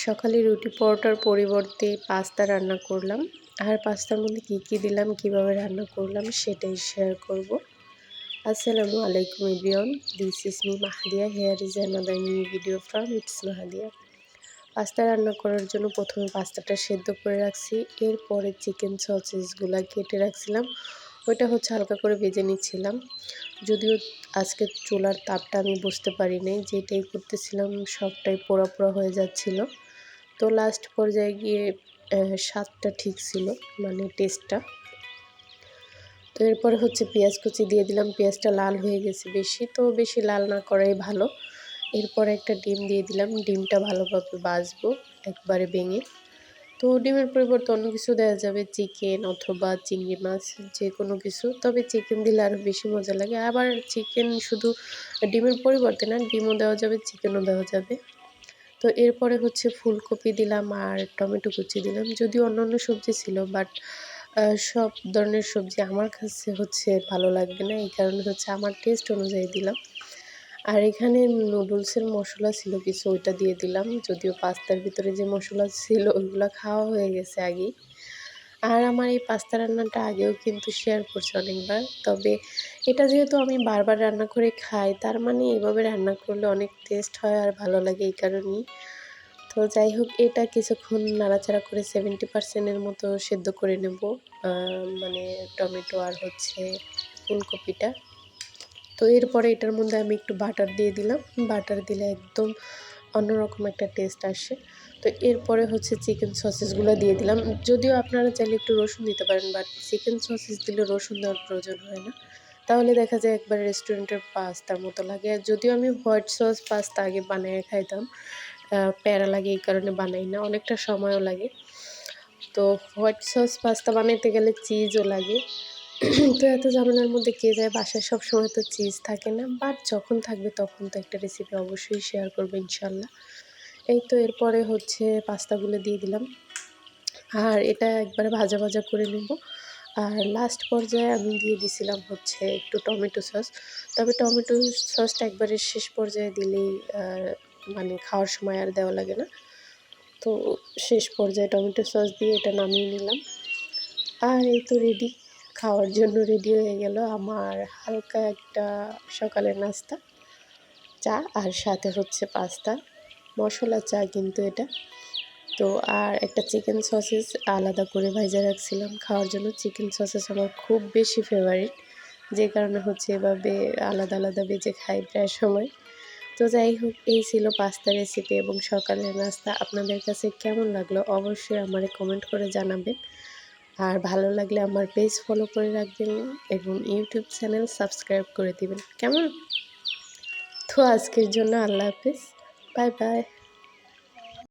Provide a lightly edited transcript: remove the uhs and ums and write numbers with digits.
সকালে রুটি পরোটার পরিবর্তে পাস্তা রান্না করলাম। আর পাস্তার মধ্যে কী দিলাম, কিভাবে রান্না করলাম সেটাই শেয়ার করব। আসসালামু আলাইকুম everyone, this is me Mahadiya, here is another new video from it's Mahadiya. Pasta রান্না করার জন্য প্রথমে পাস্তাটা সেদ্ধ করে রাখছি, এরপরে চিকেন সসেসগুলো কেটে রাখছিলাম, ওইটা হচ্ছে হালকা করে ভেজে নিচ্ছিলাম। যদিও আজকে চুলার তাপটা আমি বুঝতে পারি নাই, যেটাই করতেছিলাম সবটাই পোড়া পোড়া হয়ে যাচ্ছিল। তো লাস্ট পর্যায়ে গিয়ে স্বাদটা ঠিক ছিল, মানে টেস্টটা। তো এরপরে হচ্ছে পেঁয়াজ কুচি দিয়ে দিলাম, পেঁয়াজটা লাল হয়ে গেছে বেশি, তো বেশি লাল না করাই ভালো। এরপরে একটা ডিম দিয়ে দিলাম, ডিমটা ভালোভাবে ভাজবো একবারে ভেঙে। তো ডিমের পরিবর্তে অন্য কিছু দেওয়া যাবে, চিকেন অথবা চিংড়ি মাছ, যে কোনো কিছু, তবে চিকেন দিলে আরও বেশি মজা লাগে। আবার চিকেন শুধু ডিমের পরিবর্তে না, ডিমও দেওয়া যাবে, চিকেনও দেওয়া যাবে। তো এরপরে হচ্ছে ফুলকপি দিলাম আর টমেটো কুচি দিলাম। যদিও অন্যান্য সবজি ছিল, বাট সব ধরনের সবজি আমার কাছে হচ্ছে ভালো লাগবে না, এই কারণে হচ্ছে আমার টেস্ট অনুযায়ী দিলাম। আর এখানে নুডলসের মশলা ছিল কিছু, ওইটা দিয়ে দিলাম। যদিও পাস্তার ভিতরে যে মশলা ছিল ওইগুলো খাওয়া হয়ে গেছে আগেই। আর আমার এই পাস্তা রান্নাটা আগেও কিন্তু শেয়ার করছি অনেকবার, তবে এটা যেহেতু আমি বারবার রান্না করে খাই, তার মানে এভাবে রান্না করলে অনেক টেস্ট হয় আর ভালো লাগে, এই কারণেই। তো যাই হোক, এটা কিছুক্ষণ নাড়াচাড়া করে 70% মতো সেদ্ধ করে নেব, মানে টমেটো আর হচ্ছে ফুলকপিটা। তো এরপরে এটার মধ্যে আমি একটু বাটার দিয়ে দিলাম, বাটার দিলে একদম অন্যরকম একটা টেস্ট আসে। তো এরপরে হচ্ছে চিকেন সসেসগুলো দিয়ে দিলাম। যদিও আপনারা চাইলে একটু রসুন দিতে পারেন, বাট চিকেন সসেস দিলে রসুন দেওয়ার প্রয়োজন হয় না, তাহলে দেখা যায় একবার রেস্টুরেন্টের পাস্তার মতো লাগে। আর যদিও আমি হোয়াইট সস পাস্তা আগে বানিয়ে খাইতাম, প্যারা লাগে এই কারণে বানাই না, অনেকটা সময়ও লাগে। তো হোয়াইট সস পাস্তা বানাইতে গেলে চিজও লাগে। তো এত ঝামেলার মধ্যে কে যায়, বাসায় সবসময় তো চিজ থাকে না, বাট যখন থাকবে তখন তো একটা রেসিপি অবশ্যই শেয়ার করবো ইনশাল্লাহ। এই তো এরপরে হচ্ছে পাস্তাগুলো দিয়ে দিলাম, আর এটা একবারে ভাজা ভাজা করে নেব। আর লাস্ট পর্যায়ে আমি দিয়ে দিছিলাম হচ্ছে একটু টমেটো সস, তবে টমেটো সসটা একবারে শেষ পর্যায়ে দিলেই মানে খাওয়ার সময় আর দেওয়া লাগে না। তো শেষ পর্যায়ে টমেটো সস দিয়ে এটা নামিয়ে নিলাম। আর এই তো রেডি, খাওয়ার জন্য রেডি হয়ে গেল আমার হালকা একটা সকালের নাস্তা, চা আর সাথে হচ্ছে পাস্তা, মশলা চা কিন্তু এটা। তো আর একটা চিকেন সসেস আলাদা করে ভাজা রাখছিলাম খাওয়ার জন্য। চিকেন সসেস আমার খুব বেশি ফেভারিট, যে কারণে হচ্ছে এভাবে আলাদা আলাদা বেজে খাই প্রায় সময়। তো যাই হোক, এই ছিল পাস্তা রেসিপি এবং সকালের নাস্তা। আপনাদের কাছে কেমন লাগলো অবশ্যই আমারে কমেন্ট করে জানাবেন। আর ভালো লাগলে আমার পেজ ফলো করে রাখবেন এবং ইউটিউব চ্যানেল সাবস্ক্রাইব করে দিবেন, কেমন? তো আজকের জন্য আল্লাহ হাফেজ, বাই বাই।